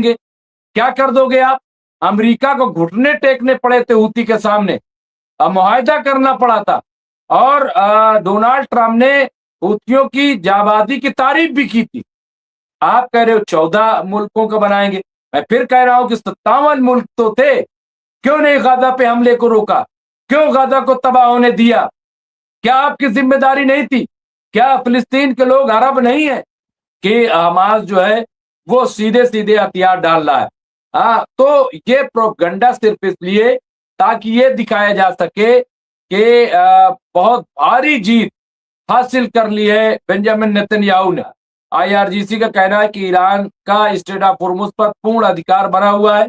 क्या कर दोगे आप? अमेरिका को घुटने टेकने पड़े थे हूती के सामने, मुआहदा करना पड़ा था। और डोनाल्ड ट्रंप ने हूतियों की जाबाजी की तारीफ भी की थी। आप कह रहे हो 14 मुल्कों को बनाएंगे, मैं फिर कह रहा हूं कि 57 मुल्क तो थे। क्यों नहीं गाजा पे हमले को रोका? क्यों गाजा को तबाह होने दिया? क्या आपकी जिम्मेदारी नहीं थी? क्या फिलिस्तीन के लोग अरब नहीं है कि हमास जो है वो सीधे सीधे हथियार डाल रहा है? हाँ, तो ये प्रोपगंडा सिर्फ इसलिए ताकि ये दिखाया जा सके कि बहुत भारी जीत हासिल कर ली है बेंजामिन नेतन्याहू ने। आईआरजीसी का कहना है कि ईरान का स्ट्रेट ऑफ हॉर्मुज पर पूर्ण अधिकार बना हुआ है।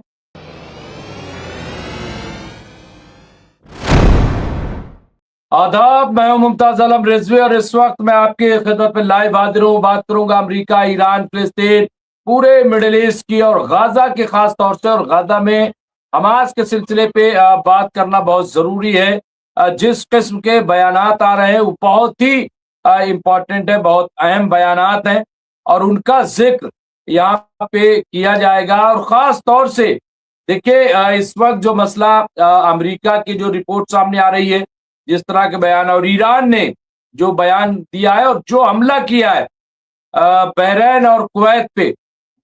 आदाब, मैं हूं मुमताज आलम रिजवी और इस वक्त मैं आपकी खिदमत में लाइव हाजिर हूं। बात करूंगा अमेरिका, ईरान, फिलिस्तीन, पूरे मिडिल ईस्ट की और गाजा के खास तौर से। और गाजा में हमास के सिलसिले पे बात करना बहुत जरूरी है। जिस किस्म के बयानात आ रहे हैं वो बहुत ही इम्पोर्टेंट है, बहुत अहम बयानात हैं और उनका जिक्र यहाँ पे किया जाएगा। और खास तौर से देखिए, इस वक्त जो मसला अमेरिका की जो रिपोर्ट सामने आ रही है, जिस तरह के बयान, और ईरान ने जो बयान दिया है और जो हमला किया है बहरीन और कुवैत पे,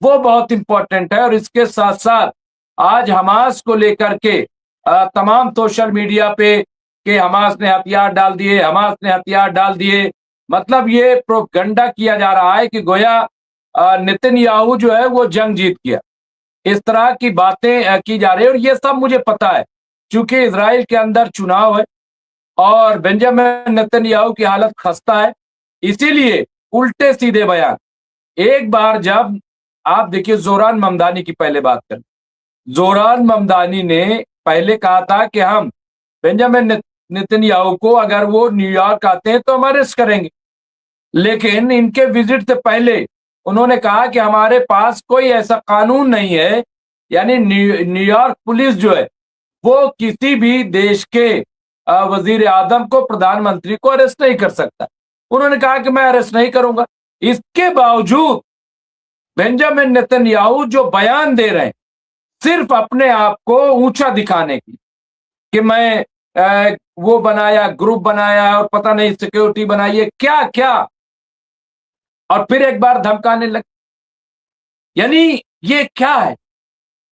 वो बहुत इंपॉर्टेंट है। और इसके साथ साथ आज हमास को लेकर के तमाम सोशल मीडिया पे कि हमास ने हथियार डाल दिए, हमास ने हथियार डाल दिए, मतलब ये प्रोपगंडा किया जा रहा है कि गोया नेतन्याहू जो है वो जंग जीत गया। इस तरह की बातें की जा रही है और ये सब मुझे पता है, क्योंकि इजराइल के अंदर चुनाव है और बेंजामिन नेतन्याहू की हालत खस्ता है। इसीलिए उल्टे सीधे बयान। एक बार जब आप देखिए, जोरान ममदानी की पहले बात करें, जोरान ममदानी ने पहले कहा था कि हम बेंजामिन नेतन्याहू को अगर वो न्यूयॉर्क आते हैं तो हम अरेस्ट करेंगे। लेकिन इनके विजिट से पहले उन्होंने कहा कि हमारे पास कोई ऐसा कानून नहीं है, यानी न्यूयॉर्क पुलिस जो है वो किसी भी देश के वजीर आजम को, प्रधानमंत्री को अरेस्ट नहीं कर सकता। उन्होंने कहा कि मैं अरेस्ट नहीं करूंगा। इसके बावजूद बेंजामिन नेतन्याहू जो बयान दे रहे हैं सिर्फ अपने आप को ऊंचा दिखाने की, कि मैं वो बनाया, ग्रुप बनाया और पता नहीं सिक्योरिटी बनाई है क्या क्या, और फिर एक बार धमकाने लगे। यानी ये क्या है?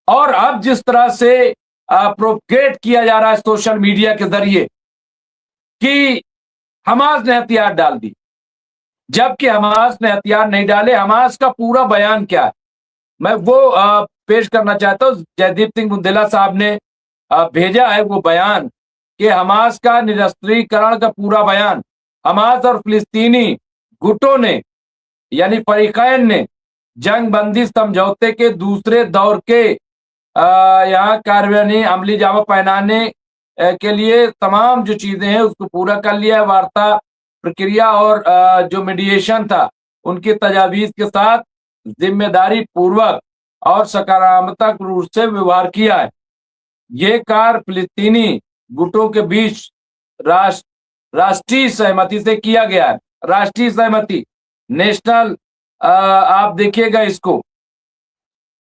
और अब जिस तरह से प्रोपगेट किया जा रहा है सोशल मीडिया के जरिए कि हमास ने हथियार डाल दी, जबकि हमास ने हथियार नहीं डाले। हमास का पूरा बयान क्या है, मैं वो पेश करना चाहता हूं। जयदीप सिंह बुंदेला साहब ने भेजा है वो बयान कि हमास का निरस्त्रीकरण का पूरा बयान। हमास और फिलिस्तीनी गुटों ने, यानी फरीकैन ने, जंग बंदी समझौते के दूसरे दौर के यहाँ कार्यान्वयन अमली जामा पहनाने के लिए तमाम जो चीजें हैं उसको पूरा कर लिया है। वार्ता प्रक्रिया और जो मीडिएशन था उनकी तजावीज के साथ जिम्मेदारी पूर्वक और सकारात्मक रूप से व्यवहार किया है। ये कार्य फिलिस्तीनी गुटों के बीच राष्ट्रीय सहमति से किया गया है। राष्ट्रीय सहमति, नेशनल, आप देखिएगा इसको,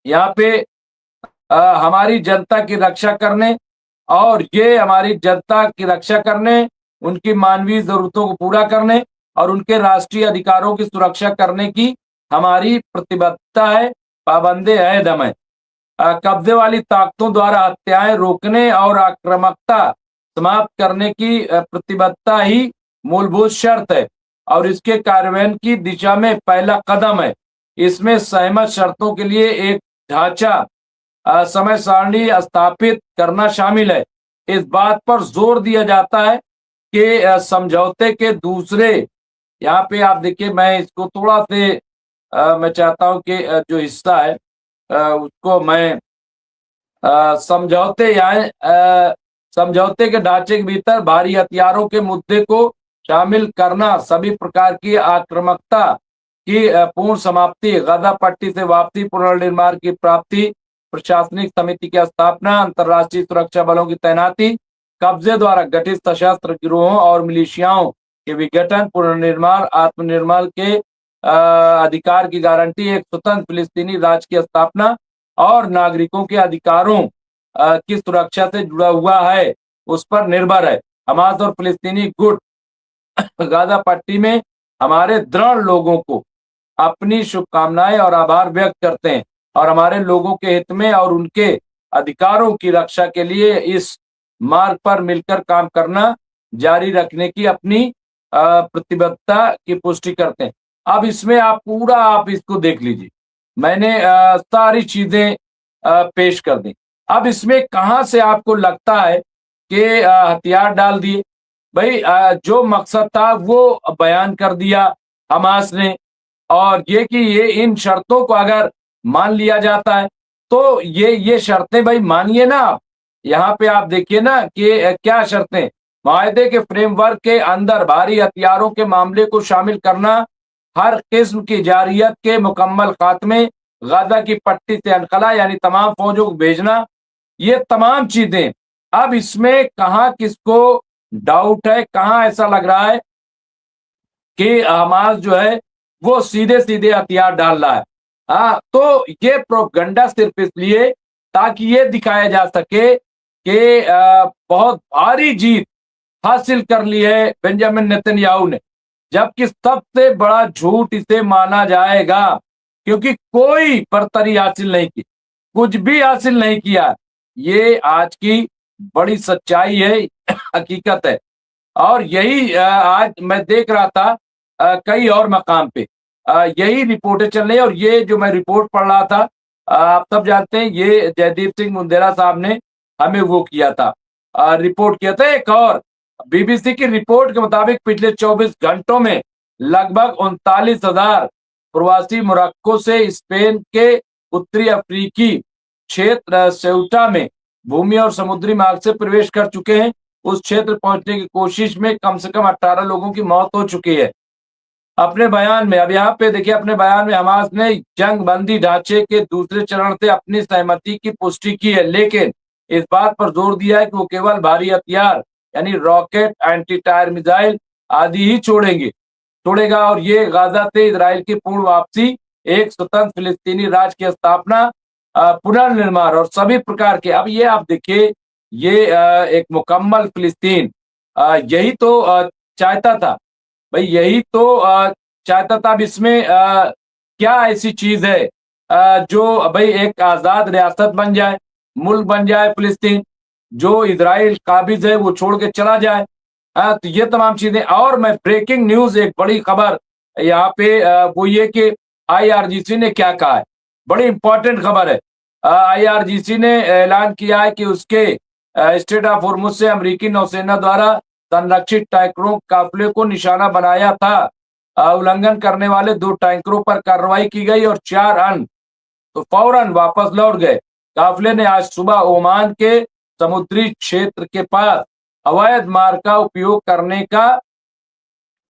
यहाँ पे हमारी जनता की रक्षा करने, और ये हमारी जनता की रक्षा करने, उनकी मानवीय जरूरतों को पूरा करने और उनके राष्ट्रीय अधिकारों की सुरक्षा करने की हमारी प्रतिबद्धता है, पाबंदे अहद है। कब्जे वाली ताकतों द्वारा हत्याएं रोकने और आक्रामकता समाप्त करने की प्रतिबद्धता ही मूलभूत शर्त है और इसके कार्यान्वयन की दिशा में पहला कदम है। इसमें सहमत शर्तों के लिए एक ढांचा, समय सारणी स्थापित करना शामिल है। इस बात पर जोर दिया जाता है कि समझौते के दूसरे, यहाँ पे आप देखिए, मैं इसको थोड़ा से मैं चाहता हूं कि जो हिस्सा है उसको मैं समझौते के ढांचे के भीतर भारी हथियारों के मुद्दे को शामिल करना, सभी प्रकार की आक्रामकता की पूर्ण समाप्ति, गजा पट्टी से वापसी, पुनर्निर्माण की प्राप्ति, प्रशासनिक समिति की स्थापना, अंतर्राष्ट्रीय सुरक्षा बलों की तैनाती, कब्जे द्वारा गठित सशस्त्र गिरोहों और मिलिशियाओं के विघटन, पुनर्निर्माण, आत्मनिर्भर के अधिकार की गारंटी, एक स्वतंत्र फिलिस्तीनी राज्य की स्थापना, और नागरिकों के अधिकारों की सुरक्षा से जुड़ा हुआ है, उस पर निर्भर है। हमास और फिलिस्तीनी गुट गाजा पट्टी में हमारे दृढ़ लोगों को अपनी शुभकामनाएं और आभार व्यक्त करते हैं और हमारे लोगों के हित में और उनके अधिकारों की रक्षा के लिए इस मार्ग पर मिलकर काम करना जारी रखने की अपनी प्रतिबद्धता की पुष्टि करते हैं। अब इसमें आप इसको देख लीजिए, मैंने सारी चीजें पेश कर दी। अब इसमें कहां से आपको लगता है कि हथियार डाल दिए? भाई जो मकसद था वो बयान कर दिया हमास ने, और ये इन शर्तों को अगर मान लिया जाता है तो ये शर्तें भाई मानिए ना आप। यहाँ पे आप देखिए ना कि क्या शर्तें, माहदे के फ्रेमवर्क के अंदर भारी हथियारों के मामले को शामिल करना, हर किस्म की जारियत के मुकम्मल खात्मे, गाजा की पट्टी से अनखला यानी तमाम फौजों को भेजना, ये तमाम चीजें। अब इसमें कहाँ किसको डाउट है, कहाँ ऐसा लग रहा है कि हमास जो है वो सीधे सीधे हथियार डाल रहा है? हाँ, तो ये प्रोपगंडा सिर्फ इसलिए ताकि ये दिखाया जा सके कि बहुत भारी जीत हासिल कर ली है बेंजामिन नेतन्याहू ने, जबकि सबसे बड़ा झूठ इसे माना जाएगा, क्योंकि कोई बरतरी हासिल नहीं की, कुछ भी हासिल नहीं किया। ये आज की बड़ी सच्चाई है, हकीकत है। और यही आज मैं देख रहा था कई और मकाम पे यही रिपोर्टें चल रही है। और ये जो मैं रिपोर्ट पढ़ रहा था, आप सब जानते हैं ये जयदीप सिंह मुंडेरा साहब ने हमें वो किया था, रिपोर्ट किया था। एक और बीबीसी की रिपोर्ट के मुताबिक पिछले 24 घंटों में लगभग 39,000 प्रवासी मोरक्को से स्पेन के उत्तरी अफ्रीकी क्षेत्र सेउटा में भूमि और समुद्री मार्ग से प्रवेश कर चुके हैं। उस क्षेत्र पहुंचने की कोशिश में कम से कम 18 लोगों की मौत हो चुकी है। अपने बयान में, अब यहाँ पे देखिए, अपने बयान में हमास ने जंगबंदी ढांचे के दूसरे चरण से अपनी सहमति की पुष्टि की है, लेकिन इस बात पर जोर दिया है कि वो केवल भारी हथियार यानी रॉकेट, एंटी टायर मिसाइल आदि ही छोड़ेगा, और ये गाजा से इजराइल की पूर्ण वापसी, एक स्वतंत्र फिलिस्तीनी राज्य की स्थापना, पुनर्निर्माण और सभी प्रकार के। अब ये आप देखिए, ये एक मुकम्मल फिलिस्तीन यही तो चाहता था भाई, यही तो चाहता था। अब इसमें क्या ऐसी चीज है जो भाई एक आजाद रियासत बन जाए, मुल्क बन जाए फिलिस्तीन, जो इजराइल काबिज है वो छोड़ के चला जाए? तो ये तमाम चीजें। और मैं ब्रेकिंग न्यूज, एक बड़ी खबर यहाँ पे वो ये कि आईआरजीसी ने क्या कहा है, बड़ी इंपॉर्टेंट खबर है। आईआरजीसी ने ऐलान किया है कि उसके स्ट्रेट ऑफ होर्मुज से अमेरिकी नौसेना द्वारा संरक्षित टैंकरों काफिले को निशाना बनाया था। उल्लंघन करने वाले 2 टैंकरों पर कार्रवाई की गई और 4 अन्य तो फौरन वापस लौट गए। काफिले ने आज सुबह ओमान के समुद्री क्षेत्र के पास अवैध मार्ग का उपयोग करने का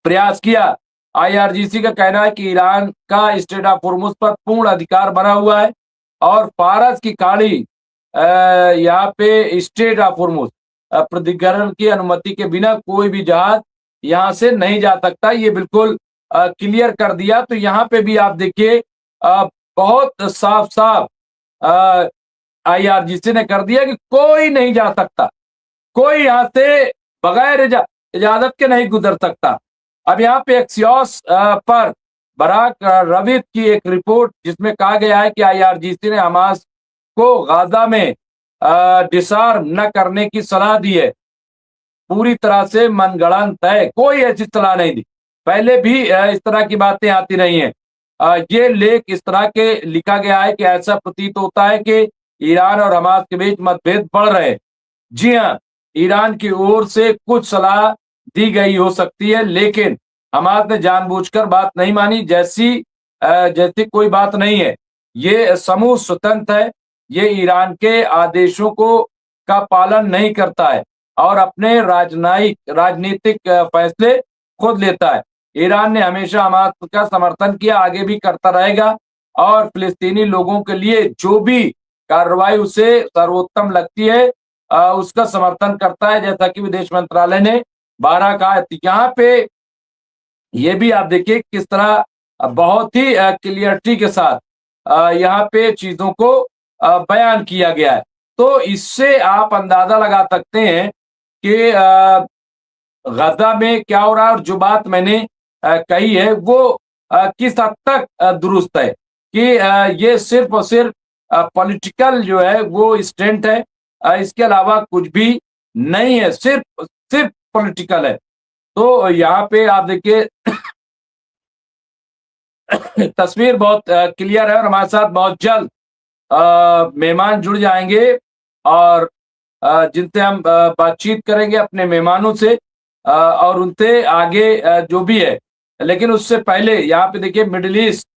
प्रयास किया। आईआरजीसी का कहना है कि ईरान का स्ट्रेट ऑफ होर्मुज पर पूर्ण अधिकार बना हुआ है और फारस की खाड़ी यहाँ पे स्ट्रेट ऑफ होर्मुज प्राधिकरण की अनुमति के बिना कोई भी जहाज यहाँ से नहीं जा सकता। ये बिल्कुल क्लियर कर दिया। तो यहाँ पे भी आप देखिए बहुत साफ साफ आईआरजीसी ने कर दिया कि कोई नहीं जा सकता, कोई यहाँ से बगैर इजाजत के नहीं गुजर सकता। अब यहाँ पे एक्सियोस पर बराक रवीद की एक रिपोर्ट, जिसमें कहा गया है कि आईआरजीसी ने हमास को गाजा में डिसआर्म न करने की सलाह दी है, पूरी तरह से मनगढ़ंत है, कोई ऐसी सलाह नहीं दी। पहले भी इस तरह की बातें आती रही हैं। ये लेख इस तरह के लिखा गया है कि ऐसा प्रतीत होता है कि ईरान और हमास के बीच मतभेद बढ़ रहे हैं। जी हाँ, ईरान की ओर से कुछ सलाह दी गई हो सकती है, लेकिन हमास ने जानबूझकर बात नहीं मानी, जैसी कोई बात नहीं है। ये समूह स्वतंत्र है, ये ईरान के आदेशों को का पालन नहीं करता है और अपने राजनीतिक फैसले खुद लेता है। ईरान ने हमेशा हमास का समर्थन किया, आगे भी करता रहेगा, और फिलिस्तीनी लोगों के लिए जो भी कार्रवाई उसे सर्वोत्तम लगती है उसका समर्थन करता है, जैसा कि विदेश मंत्रालय ने 12 कहा है। यहाँ पे ये भी आप देखिए किस तरह बहुत ही क्लियरिटी के साथ यहाँ पे चीजों को बयान किया गया है। तो इससे आप अंदाजा लगा सकते हैं कि गजा में क्या हो रहा है, और जो बात मैंने कही है वो किस हद तक दुरुस्त है कि ये सिर्फ और सिर्फ पॉलिटिकल जो है वो स्टंट है, इसके अलावा कुछ भी नहीं है, सिर्फ सिर्फ पॉलिटिकल है। तो यहाँ पे आप देखिए तस्वीर बहुत क्लियर है, और हमारे साथ बहुत जल्द मेहमान जुड़ जाएंगे, और जिनसे हम बातचीत करेंगे अपने मेहमानों से, और उनसे आगे जो भी है। लेकिन उससे पहले यहाँ पे देखिए मिडिल ईस्ट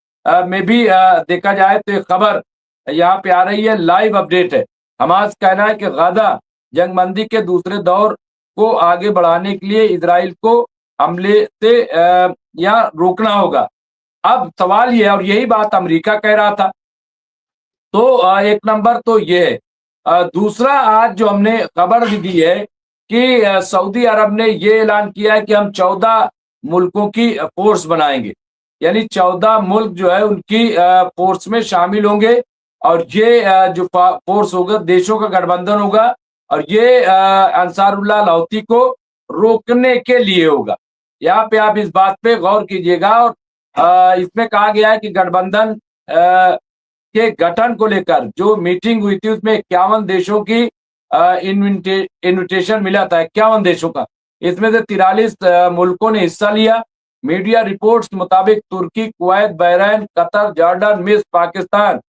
में भी देखा जाए तो एक खबर यहाँ पे आ रही है, लाइव अपडेट है। हमास कहना है कि गाजा जंगबंदी के दूसरे दौर को आगे बढ़ाने के लिए इजराइल को हमले से यहाँ रोकना होगा। अब सवाल ये है, और यही बात अमेरिका कह रहा था, तो एक नंबर तो ये है। दूसरा, आज जो हमने खबर भी दी है कि सऊदी अरब ने ये ऐलान किया है कि हम 14 मुल्कों की फोर्स बनाएंगे, यानी 14 मुल्क जो है उनकी फोर्स में शामिल होंगे, और ये जो फोर्स होगा देशों का गठबंधन होगा, और ये अंसारुल्लाह लाहौती को रोकने के लिए होगा। यहाँ पे आप इस बात पे गौर कीजिएगा, और इसमें कहा गया है कि गठबंधन के गठन को लेकर जो मीटिंग हुई थी उसमें 51 देशों की इन्विटेशन मिला था, 51 देशों का। इसमें से 43 मुल्कों ने हिस्सा लिया। मीडिया रिपोर्ट्स मुताबिक तुर्की, कुवैत, बहरीन, कतर, जॉर्डन, मिस्र, Pakistan,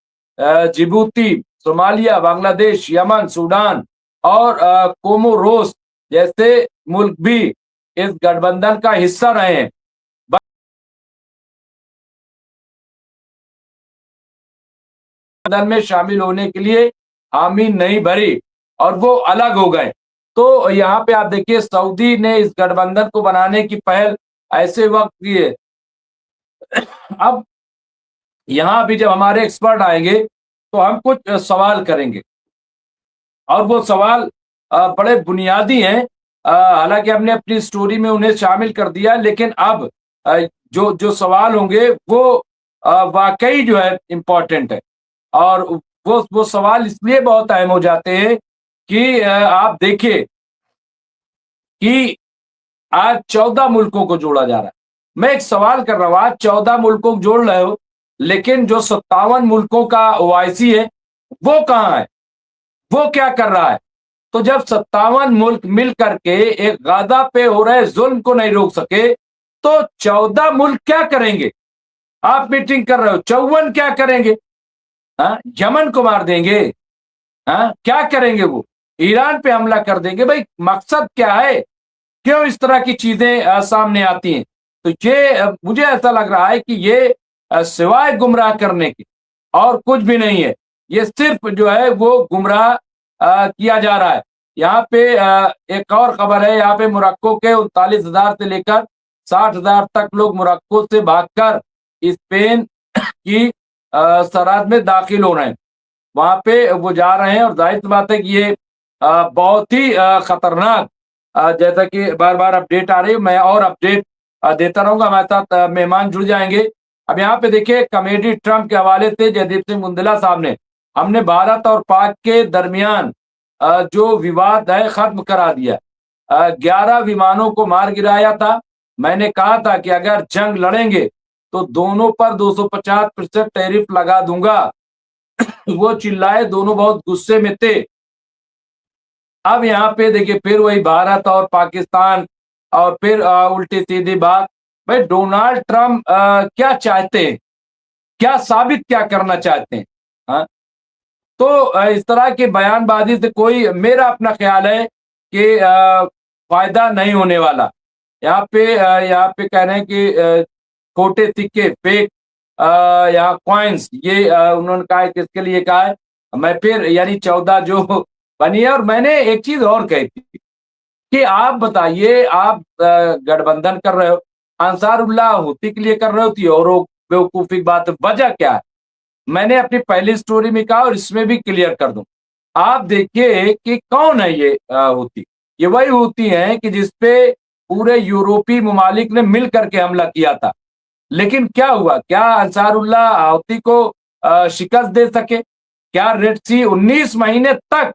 Djibouti, Somalia, Bangladesh, Yemen, Sudan और कोमोरोस जैसे मुल्क भी इस गठबंधन का हिस्सा रहे हैं। गठबंधन में शामिल होने के लिए हामी नहीं भरी और वो अलग हो गए। तो यहाँ पे आप देखिए सऊदी ने इस गठबंधन को बनाने की पहल ऐसे वक्त की है। अब यहाँ भी जब हमारे एक्सपर्ट आएंगे तो हम कुछ सवाल करेंगे, और वो सवाल बड़े बुनियादी हैं। हालांकि हमने अपनी स्टोरी में उन्हें शामिल कर दिया, लेकिन अब जो जो सवाल होंगे वो वाकई जो है इम्पोर्टेंट है, और वो सवाल इसलिए बहुत अहम हो जाते हैं कि आप देखिए कि आज 14 मुल्कों को जोड़ा जा रहा है। मैं एक सवाल कर रहा हूं, आज 14 मुल्कों को जोड़ रहे हो, लेकिन जो 57 मुल्कों का ओआईसी है वो कहां है, वो क्या कर रहा है? तो जब 57 मुल्क मिल करके एक गाजा पे हो रहे जुल्म को नहीं रोक सके, तो 14 मुल्क क्या करेंगे? आप मीटिंग कर रहे हो, 54 क्या करेंगे? यमन को मार देंगे? क्या करेंगे? वो ईरान पे हमला कर देंगे? भाई मकसद क्या है? क्यों इस तरह की चीजें सामने आती हैं? तो ये मुझे ऐसा लग रहा है कि ये सिवाय गुमराह करने की और कुछ भी नहीं है। ये सिर्फ जो है वो गुमराह किया जा रहा है। यहाँ पे एक और खबर है, यहाँ पे मोरक्को के 39,000 से लेकर 60,000 तक लोग मोरक्को से भागकर स्पेन की सरहद में दाखिल हो रहे हैं। वहां पे वो जा रहे हैं, और जाहिर सी बात है कि ये बहुत ही खतरनाक, जैसा कि बार बार अपडेट आ रही है, मैं और अपडेट देता रहूंगा। हमारे साथ मेहमान जुड़ जाएंगे। अब यहाँ पे देखिए कॉमेडी ट्रंप के हवाले से जयदीप सिंह मुंदला साहब ने, हमने भारत और पाक के दरमियान जो विवाद है खत्म करा दिया। 11 विमानों को मार गिराया था। मैंने कहा था कि अगर जंग लड़ेंगे तो दोनों पर 250% टैरिफ लगा दूंगा। वो चिल्लाए, दोनों बहुत गुस्से में थे। अब यहाँ पे देखिए फिर वही भारत और पाकिस्तान, और फिर उल्टी सीधी बात। भाई डोनाल्ड ट्रंप क्या चाहते हैं, क्या साबित क्या करना चाहते हैं? हाँ, तो इस तरह की बयानबाजी से कोई, मेरा अपना ख्याल है कि फायदा नहीं होने वाला। यहाँ पे कह रहे हैं कि खोटे सिक्के, फेक यहाँ कॉइन्स, ये उन्होंने कहा है, किसके लिए कहा है? मैं फिर यानी 14 जो बनी है। और मैंने एक चीज और कही थी कि आप बताइए, आप गठबंधन कर रहे हो, अंसारुल्लाह हूती के लिए कर रहे हो, तो और बेवकूफी बात, वजह क्या है? मैंने अपनी पहली स्टोरी में कहा और इसमें भी क्लियर कर दूं। आप देखिए कि कौन है ये हूती। ये वही हूती है कि जिसपे पूरे यूरोपीय ममालिक ने मिल करके हमला किया था। लेकिन क्या हुआ? क्या अंसारुल्लाह हूती को शिकस्त दे सके? क्या रेड सी 19 महीने तक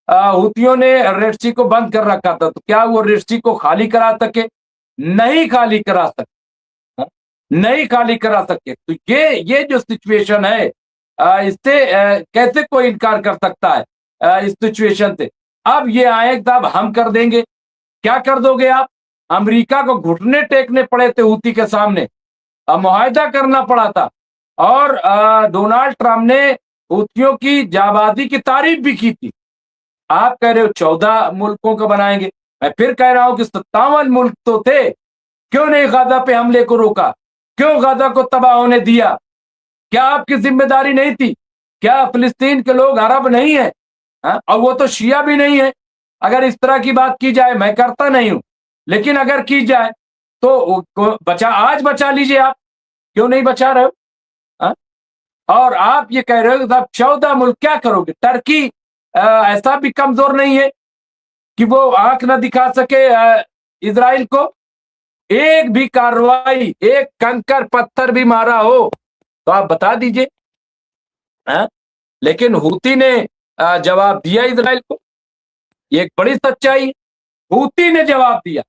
हुतियों ने रेड सी को बंद कर रखा था, तो क्या वो रेड सी को खाली करा सके? नहीं खाली करा सके, नहीं खाली करा सके। तो ये जो सिचुएशन है, इससे कैसे कोई इनकार कर सकता है इस सिचुएशन से? अब ये आए साहब हम कर देंगे, क्या कर दोगे आप? अमेरिका को घुटने टेकने पड़े थे हूती के सामने, मुआहदा करना पड़ा था, और डोनाल्ड ट्रंप ने हूतियों की जाबाजी की तारीफ भी की थी। आप कह रहे हो 14 मुल्कों का बनाएंगे, मैं फिर कह रहा हूं कि 57 मुल्क तो थे, क्यों नहीं गाजा पे हमले को रोका? क्यों गाजा को तबाह होने दिया? क्या आपकी जिम्मेदारी नहीं थी? क्या फिलिस्तीन के लोग अरब नहीं है? और वो तो शिया भी नहीं है। अगर इस तरह की बात की जाए, मैं करता नहीं हूं, लेकिन अगर की जाए तो आज बचा लीजिए आप, क्यों नहीं बचा रहे हो? और आप ये कह रहे हो कि 14 मुल्क क्या करोगे? टर्की ऐसा भी कमजोर नहीं है कि वो आंख ना दिखा सके इजराइल को। एक भी कार्रवाई, एक कंकर पत्थर भी मारा हो तो आप बता दीजिए। लेकिन हूती ने जवाब दिया इजराइल को, ये एक बड़ी सच्चाई है। हूती ने जवाब दिया,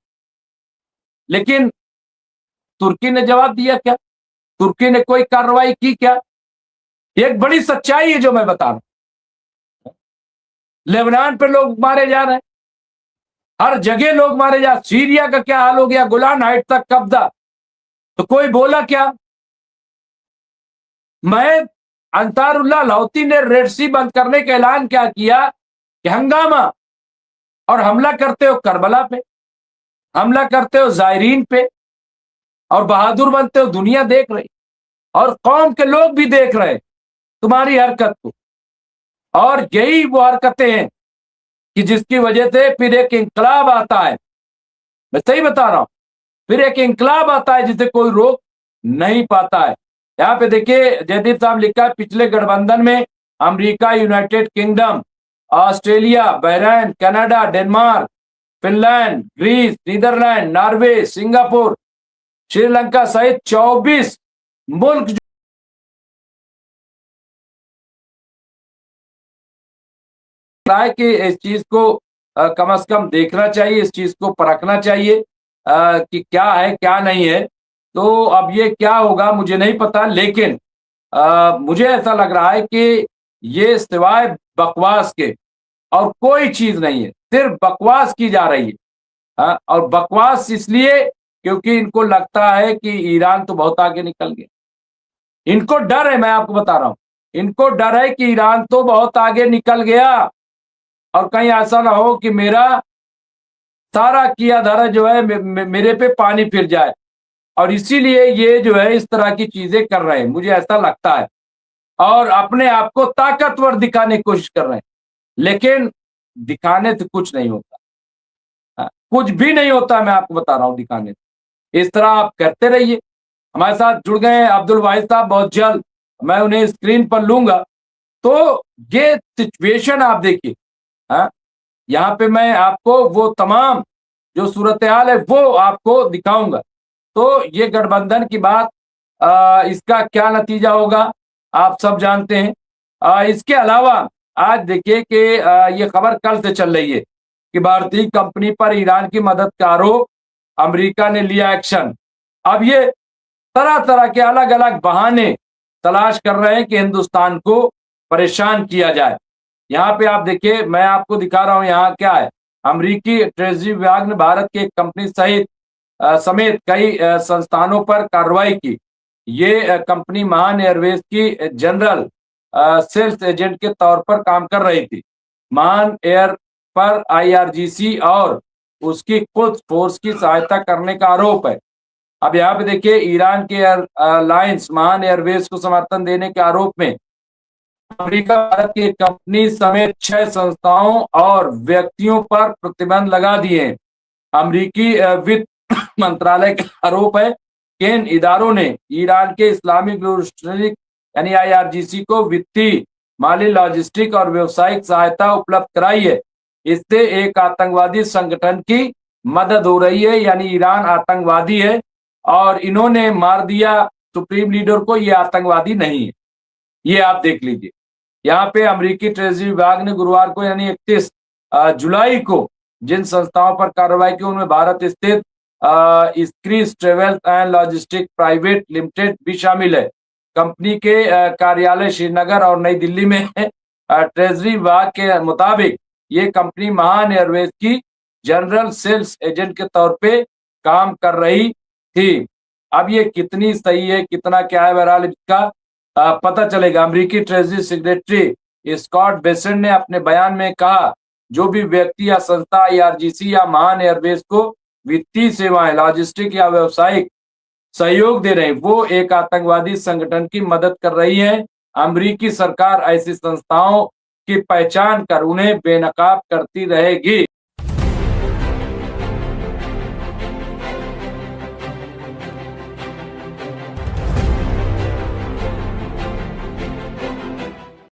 लेकिन तुर्की ने जवाब दिया क्या? तुर्की ने कोई कार्रवाई की क्या? ये एक बड़ी सच्चाई है जो मैं बता रहा हूं। लेबनान पे लोग मारे जा रहे हैं, हर जगह लोग मारे जा। सीरिया का क्या हाल हो गया? गोलान हाइट तक कब्जा, तो कोई बोला क्या? मैं अंसारुल्लाह लाहौती ने रेड सी बंद करने का ऐलान क्या किया कि हंगामा, और हमला करते हो करबला पे, हमला करते हो जायरीन पे, और बहादुर बनते हो। दुनिया देख रही, और कौम के लोग भी देख रहे तुम्हारी हरकत को। और यही वो हरकतें हैं कि जिसकी वजह से फिर एक इंकलाब आता है। मैं सही बता रहा हूं, फिर एक इंकलाब आता है जिसे कोई रोक नहीं पाता है। यहाँ पे देखिए जयदीप साहब लिखा है, पिछले गठबंधन में America, United kingdom, Australia, Bahrain, Canada, Denmark, Finland, Greece, Netherlands, Norway, Singapore, Sri Lanka सहित 24 मुल्क है कि इस चीज को कम से कम देखना चाहिए, इस चीज को परखना चाहिए कि क्या है क्या नहीं है। तो अब ये क्या होगा मुझे नहीं पता, लेकिन मुझे ऐसा लग रहा है कि ये सिवाय बकवास के और कोई चीज नहीं है, सिर्फ बकवास की जा रही है। और बकवास इसलिए क्योंकि इनको लगता है कि ईरान तो बहुत आगे निकल गया। इनको डर है, मैं आपको बता रहा हूं, इनको डर है कि ईरान तो बहुत आगे निकल गया, और कहीं ऐसा ना हो कि मेरा सारा किया धरा जो है मेरे पे पानी फिर जाए। और इसीलिए ये जो है इस तरह की चीजें कर रहे हैं, मुझे ऐसा लगता है, और अपने आप को ताकतवर दिखाने की कोशिश कर रहे हैं। लेकिन दिखाने से कुछ नहीं होता, कुछ भी नहीं होता, मैं आपको बता रहा हूं दिखाने से। इस तरह आप करते रहिए। हमारे साथ जुड़ गए हैं अब्दुल वाहिद साहब, बहुत जल्द मैं उन्हें स्क्रीन पर लूंगा। तो ये सिचुएशन आप देखिए, यहाँ पे मैं आपको वो तमाम जो सूरत हाल है वो आपको दिखाऊंगा। तो ये गठबंधन की बात, इसका क्या नतीजा होगा आप सब जानते हैं। इसके अलावा आज देखिए कि ये खबर कल से चल रही है कि भारतीय कंपनी पर ईरान की मदद का आरोप, अमेरिका ने लिया एक्शन। अब ये तरह तरह के अलग अलग बहाने तलाश कर रहे हैं कि हिंदुस्तान को परेशान किया जाए। यहाँ पे आप देखिए, मैं आपको दिखा रहा हूं यहाँ क्या है। अमेरिकी ट्रेजरी विभाग ने भारत की एक कंपनी समेत कई संस्थानों पर कार्रवाई की। ये कंपनी महान एयरवेज की जनरल सेल्स एजेंट के तौर पर काम कर रही थी। महान एयर पर आईआरजीसी और उसकी खुद फोर्स की सहायता करने का आरोप है। अब यहाँ पे देखिए, ईरान के एयरलाइंस महान एयरवेज को समर्थन देने के आरोप में अमेरिका भारत की कंपनी समेत 6 संस्थाओं और व्यक्तियों पर प्रतिबंध लगा दिए। अमेरिकी वित्त मंत्रालय का आरोप है कि इन इदारों ने ईरान के इस्लामिक रिवॉल्यूशनरी यानी आईआरजीसी को वित्तीय, माली, लॉजिस्टिक और व्यावसायिक सहायता उपलब्ध कराई है। इससे एक आतंकवादी संगठन की मदद हो रही है, यानी ईरान आतंकवादी है और इन्होंने मार दिया सुप्रीम लीडर को, ये आतंकवादी नहीं है। ये आप देख लीजिए, यहाँ पे अमेरिकी ट्रेजरी विभाग ने गुरुवार को यानी 31 जुलाई को जिन संस्थाओं पर कार्रवाई की उनमें भारत स्थित squeeze travel and logistic private limited भी शामिल है। कंपनी के कार्यालय श्रीनगर और नई दिल्ली में ट्रेजरी विभाग के मुताबिक ये कंपनी महान एयरवेज की जनरल सेल्स एजेंट के तौर पे काम कर रही थी। अब ये कितनी सही है कितना क्या है, बहरहाल इसका पता चलेगा। अमेरिकी ट्रेजरी सेक्रेटरी स्कॉट बेसेंट ने अपने बयान में कहा, जो भी व्यक्ति या संस्था आईआरजीसी या महान एयरवेज को वित्तीय सेवाएं, लॉजिस्टिक या व्यावसायिक सहयोग दे रहे हैं, वो एक आतंकवादी संगठन की मदद कर रही है। अमेरिकी सरकार ऐसी संस्थाओं की पहचान कर उन्हें बेनकाब करती रहेगी।